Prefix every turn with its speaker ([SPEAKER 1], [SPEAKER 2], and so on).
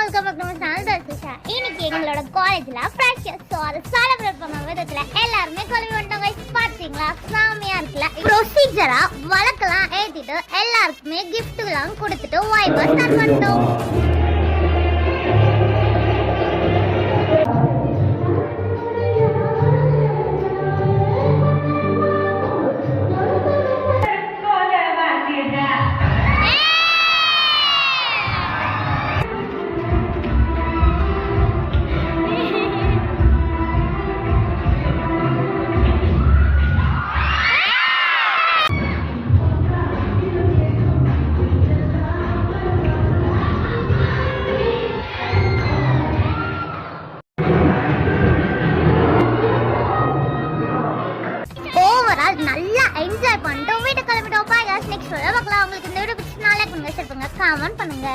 [SPEAKER 1] Welcome back to my channel Darshisha. இன்னைக்கு எங்களோட காலேஜ்ல ஃப்ரெஷர்ஸ் ஸோ அதை செலிப்ரேட் பண்ண விதத்துல எல்லாருமே கிளம்பி வந்துட்டாங்க. பாத்தீங்களா, சாமியா இருக்குல்ல. ப்ரொசீஜரா வழக்கெல்லாம் ஏத்திட்டு எல்லாருக்குமே கிஃப்ட்லாம் கொடுத்துட்டு வைபா ஸ்டார்ட் பண்ணிட்டோம். நல்லா என்ஜாய் பண்ணிட்டு வீட்டுக்கு கிளம்பிட்டோம். பாய் गाइस, நெக்ஸ்ட் வீடியோல பார்க்கலாம். உங்களுக்கு இந்த வீடியோ பிடிச்சிருந்தா லைக் பண்ணுங்க, ஷேர் பண்ணுங்க, கமெண்ட் பண்ணுங்க.